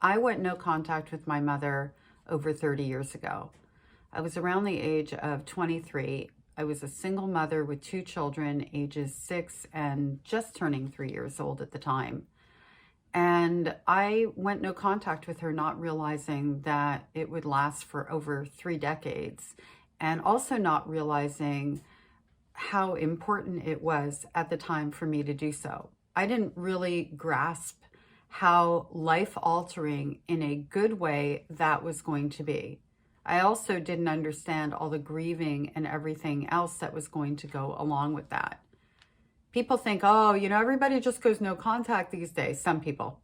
I went no contact with my mother over 30 years ago. I was around the age of 23. I was a single mother with 2 children, ages 6 and just turning 3 years old at the time. And I went no contact with her, not realizing that it would last for over 3 decades, and also not realizing how important it was at the time for me to do so. I didn't really grasp how life-altering in a good way that was going to be. I also didn't understand all the grieving and everything else that was going to go along with that. People think, oh, everybody just goes no contact these days. Some people.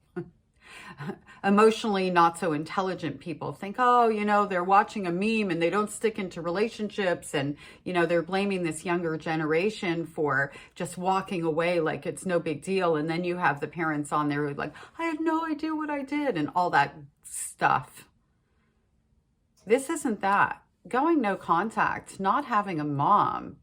Emotionally not so intelligent people think, oh, they're watching a meme and they don't stick into relationships, and, they're blaming this younger generation for just walking away like it's no big deal. And then you have the parents on there who are like, I had no idea what I did, and all that stuff. This isn't that. Going no contact, not having a mom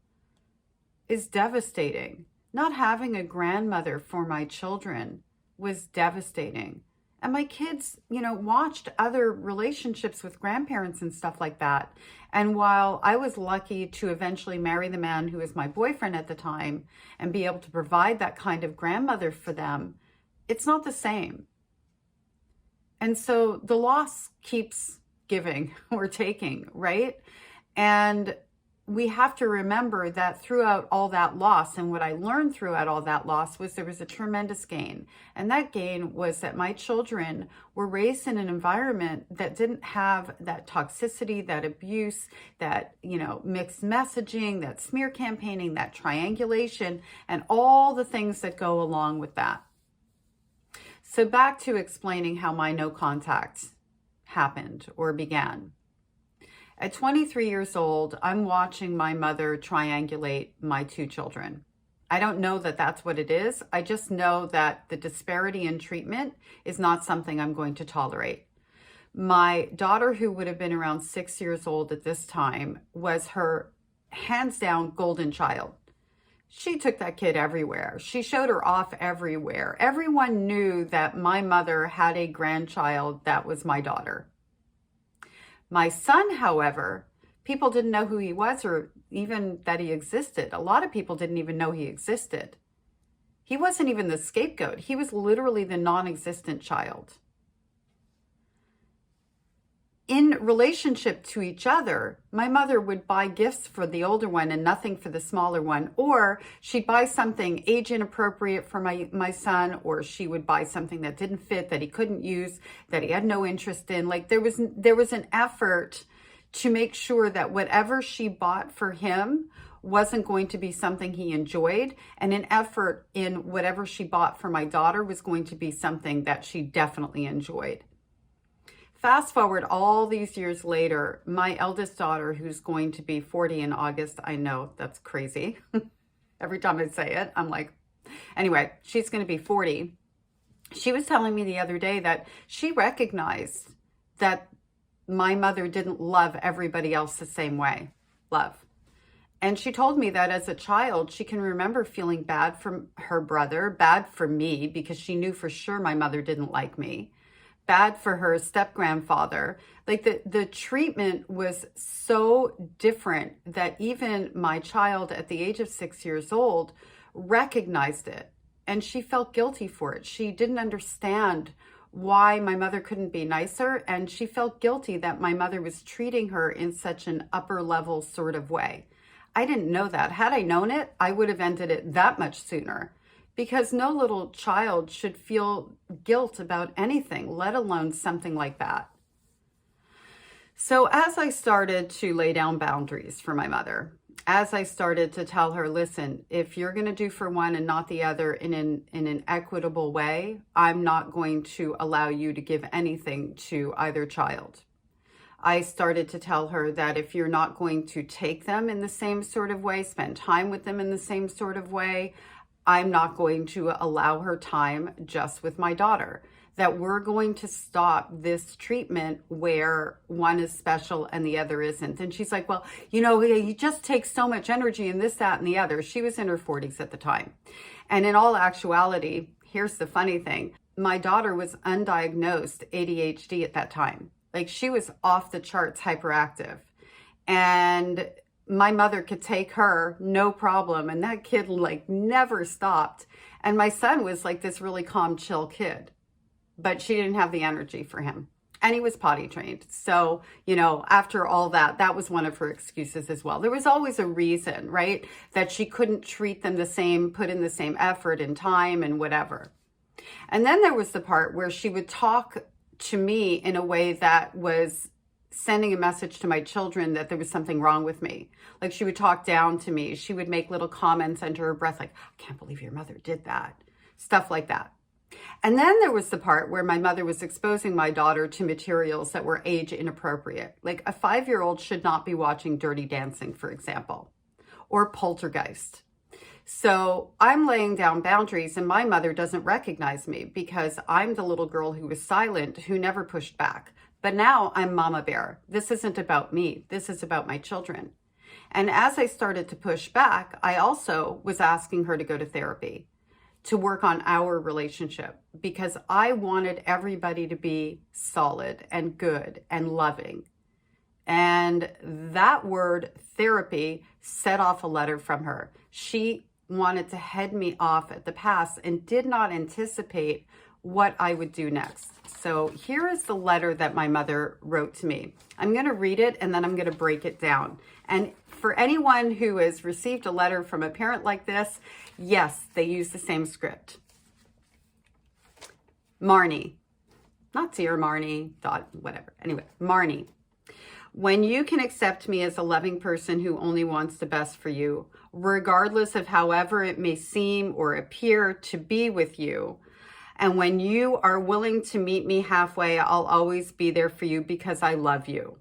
is devastating. Not having a grandmother for my children was devastating. And my kids, watched other relationships with grandparents and stuff like that. And while I was lucky to eventually marry the man who was my boyfriend at the time and be able to provide that kind of grandmother for them, it's not the same. And so the loss keeps giving or taking, right? And we have to remember that throughout all that loss, and what I learned throughout all that loss, was there was a tremendous gain. And that gain was that my children were raised in an environment that didn't have that toxicity, that abuse, that, mixed messaging, that smear campaigning, that triangulation, and all the things that go along with that. So back to explaining how my no contact happened or began. At 23 years old, I'm watching my mother triangulate my 2 children. I don't know that that's what it is. I just know that the disparity in treatment is not something I'm going to tolerate. My daughter, who would have been around 6 years old at this time, was her hands down golden child. She took that kid everywhere. She showed her off everywhere. Everyone knew that my mother had a grandchild that was my daughter. My son, however, people didn't know who he was or even that he existed. A lot of people didn't even know he existed. He wasn't even the scapegoat. He was literally the non-existent child. In relationship to each other, my mother would buy gifts for the older one and nothing for the smaller one, or she'd buy something age inappropriate for my son, or she would buy something that didn't fit, that he couldn't use, that he had no interest in. Like there was an effort to make sure that whatever she bought for him wasn't going to be something he enjoyed, and an effort in whatever she bought for my daughter was going to be something that she definitely enjoyed. Fast forward all these years later, my eldest daughter, who's going to be 40 in August, I know that's crazy. Every time I say it, I'm like, anyway, she's going to be 40. She was telling me the other day that she recognized that my mother didn't love everybody else the same way. Love. And she told me that as a child, she can remember feeling bad for her brother, bad for me, because she knew for sure my mother didn't like me. Bad for her step-grandfather. Like the treatment was so different that even my child at the age of 6 years old recognized it, and she felt guilty for it. She didn't understand why my mother couldn't be nicer, and she felt guilty that my mother was treating her in such an upper level sort of way. I didn't know that. Had I known it, I would have ended it that much sooner. Because no little child should feel guilt about anything, let alone something like that. So as I started to lay down boundaries for my mother, as I started to tell her, listen, if you're going to do for one and not the other in an equitable way, I'm not going to allow you to give anything to either child. I started to tell her that if you're not going to take them in the same sort of way, spend time with them in the same sort of way, I'm not going to allow her time just with my daughter. That we're going to stop this treatment where one is special and the other isn't. And she's like, well, you just take so much energy in this, that, and the other. She was in her 40s at the time. And in all actuality, here's the funny thing. my daughter was undiagnosed ADHD at that time. Like, she was off the charts hyperactive. And my mother could take her, no problem. And that kid like never stopped. And my son was like this really calm, chill kid, but she didn't have the energy for him. And he was potty trained. So, you know, after all that, that was one of her excuses as well. There was always a reason, right? That she couldn't treat them the same, put in the same effort and time and whatever. And then there was the part where she would talk to me in a way that was sending a message to my children that there was something wrong with me. Like, she would talk down to me. She would make little comments under her breath, like, I can't believe your mother did that. Stuff like that. And then there was the part where my mother was exposing my daughter to materials that were age inappropriate. Like, a 5-year-old should not be watching Dirty Dancing, for example, or Poltergeist. So I'm laying down boundaries, and my mother doesn't recognize me because I'm the little girl who was silent, who never pushed back. But now I'm Mama Bear. This isn't about me. This is about my children. And as I started to push back, I also was asking her to go to therapy, to work on our relationship, because I wanted everybody to be solid and good and loving. And that word therapy set off a letter from her. She wanted to head me off at the pass and did not anticipate what I would do next. So here is the letter that my mother wrote to me. I'm going to read it and then I'm going to break it down. And for anyone who has received a letter from a parent like this, yes, they use the same script. Marnie, not dear Marnie, whatever. Anyway, Marnie, when you can accept me as a loving person who only wants the best for you, regardless of however it may seem or appear to be with you, and when you are willing to meet me halfway, I'll always be there for you because I love you.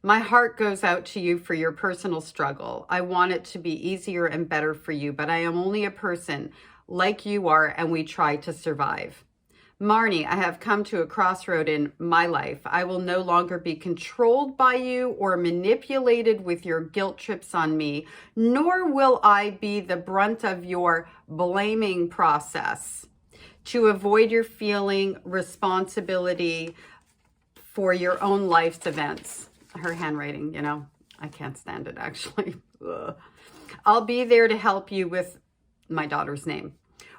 My heart goes out to you for your personal struggle. I want it to be easier and better for you, but I am only a person like you are, and we try to survive. Marnie, I have come to a crossroad in my life. I will no longer be controlled by you or manipulated with your guilt trips on me, nor will I be the brunt of your blaming process to avoid your feeling responsibility for your own life's events. Her handwriting, you know, I can't stand it actually. Ugh. I'll be there to help you with my daughter's name,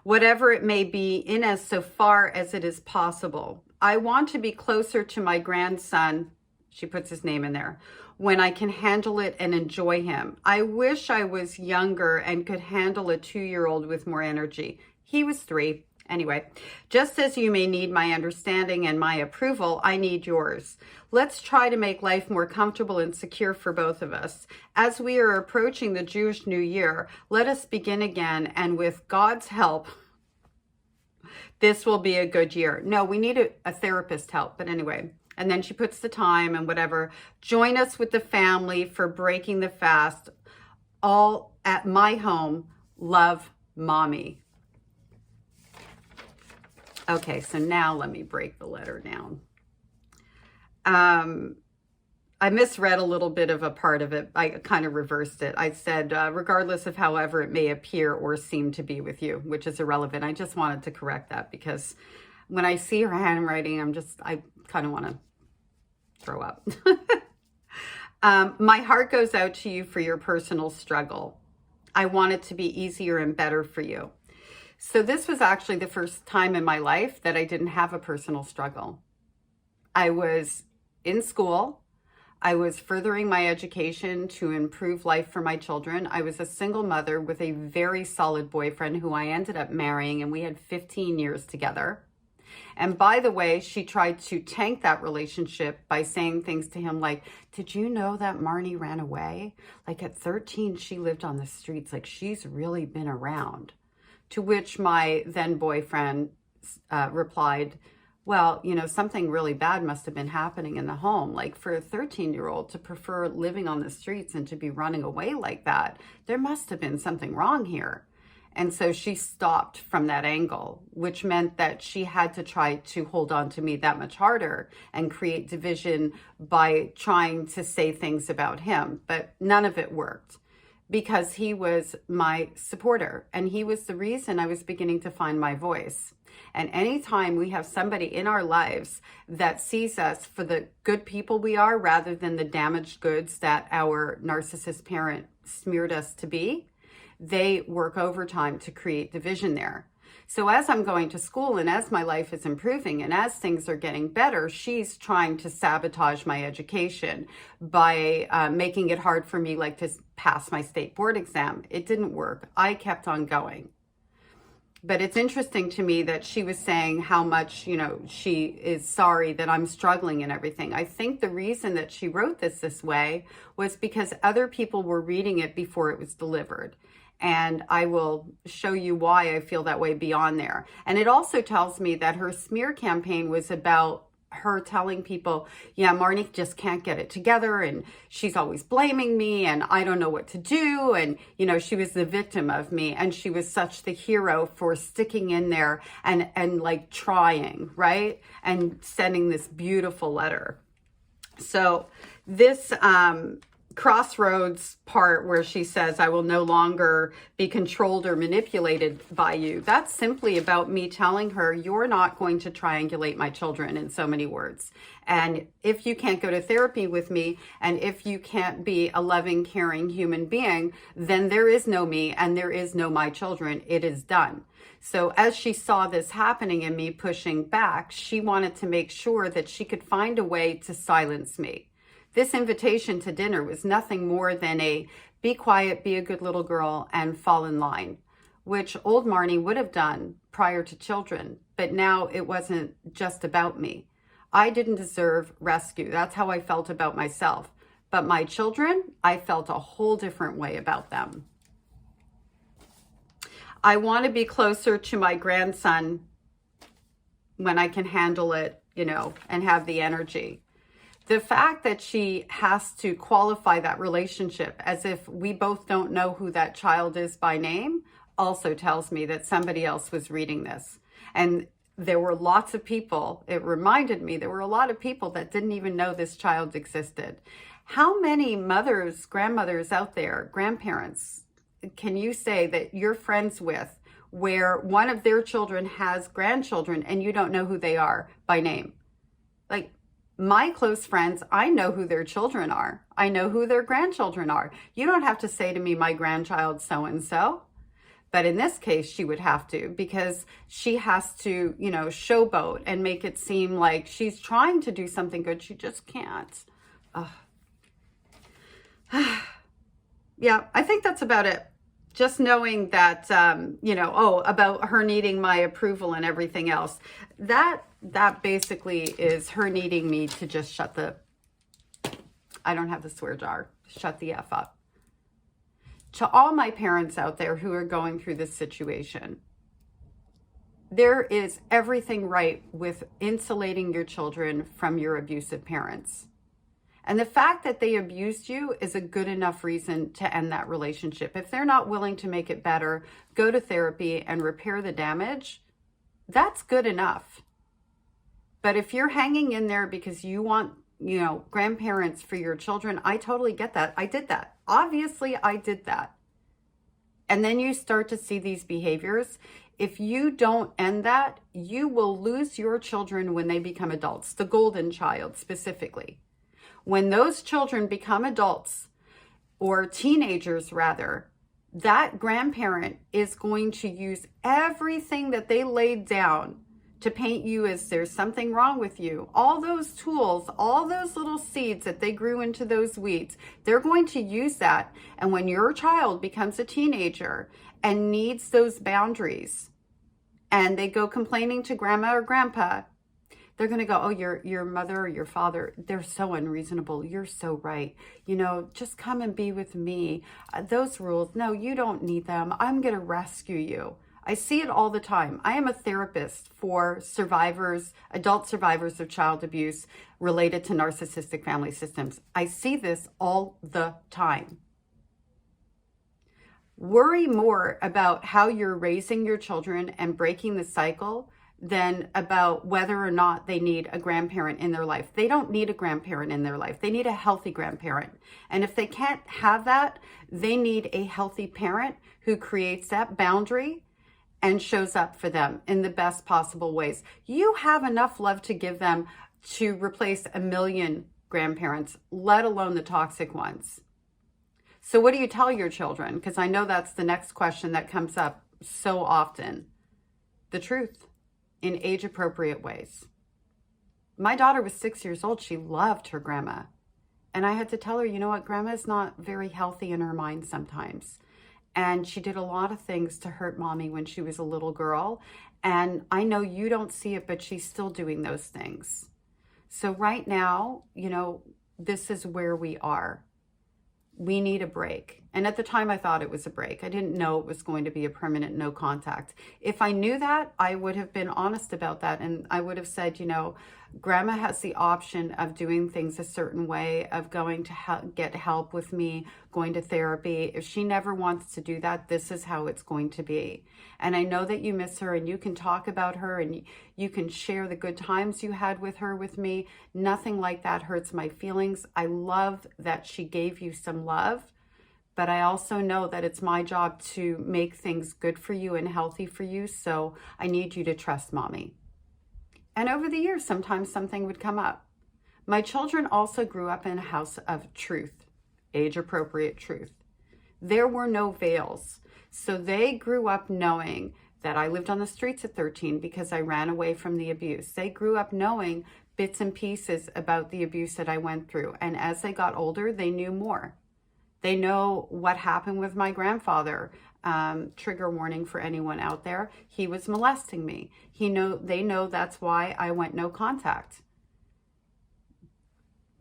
whatever it may be, in as so far as it is possible. I want to be closer to my grandson, she puts his name in there, when I can handle it and enjoy him. I wish I was younger and could handle a 2-year-old with more energy. He was 3. Anyway, just as you may need my understanding and my approval, I need yours. Let's try to make life more comfortable and secure for both of us. As we are approaching the Jewish New Year, let us begin again, and with God's help, this will be a good year. No, we need a therapist help, but anyway. And then she puts the time and whatever. Join us with the family for breaking the fast, all at my home. Love, Mommy. Okay, so now let me break the letter down. I misread a little bit of a part of it. I kind of reversed it. I said, regardless of however it may appear or seem to be with you, which is irrelevant. I just wanted to correct that because when I see her handwriting, I kind of want to throw up. My heart goes out to you for your personal struggle. I want it to be easier and better for you. So this was actually the first time in my life that I didn't have a personal struggle. I was in school. I was furthering my education to improve life for my children. I was a single mother with a very solid boyfriend who I ended up marrying, and we had 15 years together. And by the way, she tried to tank that relationship by saying things to him like, did you know that Marnie ran away? Like at 13, she lived on the streets. Like she's really been around. To which my then boyfriend replied, well, you know, something really bad must have been happening in the home. Like for a 13-year-old to prefer living on the streets and to be running away like that, there must have been something wrong here. And so she stopped from that angle, which meant that she had to try to hold on to me that much harder and create division by trying to say things about him. But none of it worked, because he was my supporter and he was the reason I was beginning to find my voice. And anytime we have somebody in our lives that sees us for the good people we are rather than the damaged goods that our narcissist parent smeared us to be, they work overtime to create division there. So as I'm going to school and as my life is improving and as things are getting better, she's trying to sabotage my education by making it hard for me, like to pass my state board exam. It didn't work. I kept on going. But it's interesting to me that she was saying how much, she is sorry that I'm struggling and everything. I think the reason that she wrote this way was because other people were reading it before it was delivered. And I will show you why I feel that way beyond there. And it also tells me that her smear campaign was about her telling people, yeah, Marnie just can't get it together and she's always blaming me and I don't know what to do. And, she was the victim of me and she was such the hero for sticking in there and like trying, right? And sending this beautiful letter. So this, crossroads part where she says, I will no longer be controlled or manipulated by you. That's simply about me telling her, you're not going to triangulate my children, in so many words. And if you can't go to therapy with me, and if you can't be a loving, caring human being, then there is no me and there is no my children. It is done. So as she saw this happening and me pushing back, she wanted to make sure that she could find a way to silence me. This invitation to dinner was nothing more than a be quiet, be a good little girl, and fall in line, which old Marnie would have done prior to children. But now it wasn't just about me. I didn't deserve rescue. That's how I felt about myself. But my children, I felt a whole different way about them. I want to be closer to my grandson when I can handle it, and have the energy. The fact that she has to qualify that relationship as if we both don't know who that child is by name also tells me that somebody else was reading this. And there were lots of people, it reminded me, there were a lot of people that didn't even know this child existed. How many mothers, grandmothers out there, grandparents, can you say that you're friends with where one of their children has grandchildren and you don't know who they are by name? Like, my close friends, I know who their children are. I know who their grandchildren are. You don't have to say to me, my grandchild so-and-so. But in this case, she would have to, because she has to, showboat and make it seem like she's trying to do something good. She just can't. Yeah, I think that's about it. Just knowing that, about her needing my approval and everything else. That basically is her needing me to just I don't have the swear jar, shut the F up. To all my parents out there who are going through this situation, there is everything right with insulating your children from your abusive parents. And the fact that they abused you is a good enough reason to end that relationship. If they're not willing to make it better, go to therapy and repair the damage, that's good enough. But if you're hanging in there because you want, grandparents for your children, I totally get that. I did that. Obviously, I did that. And then you start to see these behaviors. If you don't end that, you will lose your children when they become adults, the golden child specifically. When those children become adults, or teenagers rather, that grandparent is going to use everything that they laid down to paint you as there's something wrong with you. All those tools, all those little seeds that they grew into those weeds, they're going to use that. And when your child becomes a teenager and needs those boundaries, and they go complaining to grandma or grandpa, they're going to go, oh, your mother or your father, they're so unreasonable. You're so right. Just come and be with me. Those rules, no, you don't need them. I'm going to rescue you. I see it all the time. I am a therapist for survivors, adult survivors of child abuse related to narcissistic family systems. I see this all the time. Worry more about how you're raising your children and breaking the cycle than about whether or not they need a grandparent in their life. They don't need a grandparent in their life. They need a healthy grandparent. And if they can't have that, they need a healthy parent who creates that boundary and shows up for them in the best possible ways. You have enough love to give them to replace 1,000,000 grandparents, let alone the toxic ones. So what do you tell your children? Because I know that's the next question that comes up so often. The truth in age-appropriate ways. My daughter was 6 years old. She loved her grandma. And I had to tell her, you know what, grandma's not very healthy in her mind sometimes. And she did a lot of things to hurt mommy when she was a little girl. And I know you don't see it, but she's still doing those things. So right now, this is where we are. We need a break. And at the time I thought it was a break. I didn't know it was going to be a permanent no contact. If I knew that, I would have been honest about that. And I would have said, grandma has the option of doing things a certain way, of going to get help with me, going to therapy. If she never wants to do that, this is how it's going to be. And I know that you miss her, and you can talk about her, and you can share the good times you had with her with me. Nothing like that hurts my feelings. I love that she gave you some love, but I also know that it's my job to make things good for you and healthy for you. So I need you to trust mommy. And over the years, sometimes something would come up. My children also grew up in a house of truth, age-appropriate truth. There were no veils. So they grew up knowing that I lived on the streets at 13 because I ran away from the abuse. They grew up knowing bits and pieces about the abuse that I went through. And as they got older, they knew more. They know what happened with my grandfather. Trigger warning for anyone out there. He was molesting me. They know that's why I went no contact.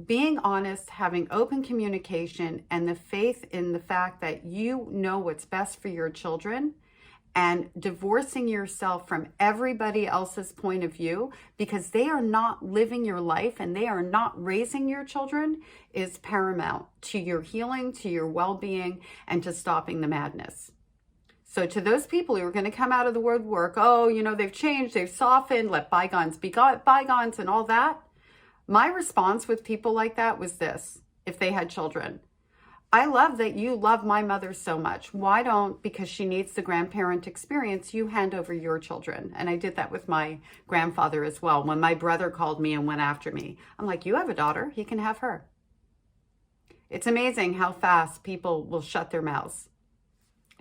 Being honest, having open communication, and the faith in the fact that you know what's best for your children, and divorcing yourself from everybody else's point of view because they are not living your life and they are not raising your children is paramount to your healing, to your well-being, and to stopping the madness. So to those people who are going to come out of the woodwork, they've changed, they've softened, let bygones be bygones and all that. My response with people like that was this, if they had children. I love that you love my mother so much. Why don't, because she needs the grandparent experience, you hand over your children? And I did that with my grandfather as well. When my brother called me and went after me, I'm like, you have a daughter, he can have her. It's amazing how fast people will shut their mouths.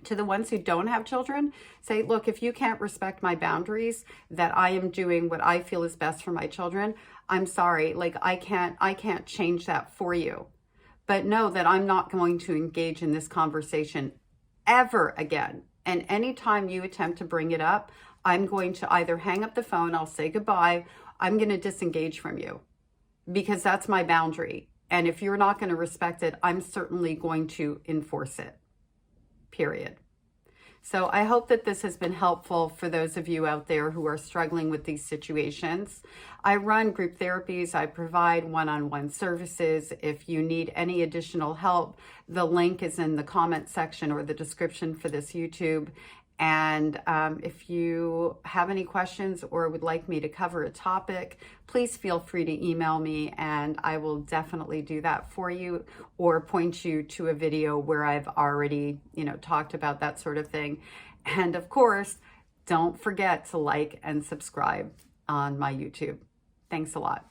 To the ones who don't have children, say, look, if you can't respect my boundaries, that I am doing what I feel is best for my children, I'm sorry, I can't change that for you. But know that I'm not going to engage in this conversation ever again. And anytime you attempt to bring it up, I'm going to either hang up the phone, I'll say goodbye, I'm going to disengage from you because that's my boundary. And if you're not going to respect it, I'm certainly going to enforce it. Period. So I hope that this has been helpful for those of you out there who are struggling with these situations. I run group therapies. I provide one-on-one services. If you need any additional help, the link is in the comment section or the description for this YouTube. And if you have any questions or would like me to cover a topic, please feel free to email me and I will definitely do that for you or point you to a video where I've already, talked about that sort of thing. And of course, don't forget to like and subscribe on my YouTube. Thanks a lot.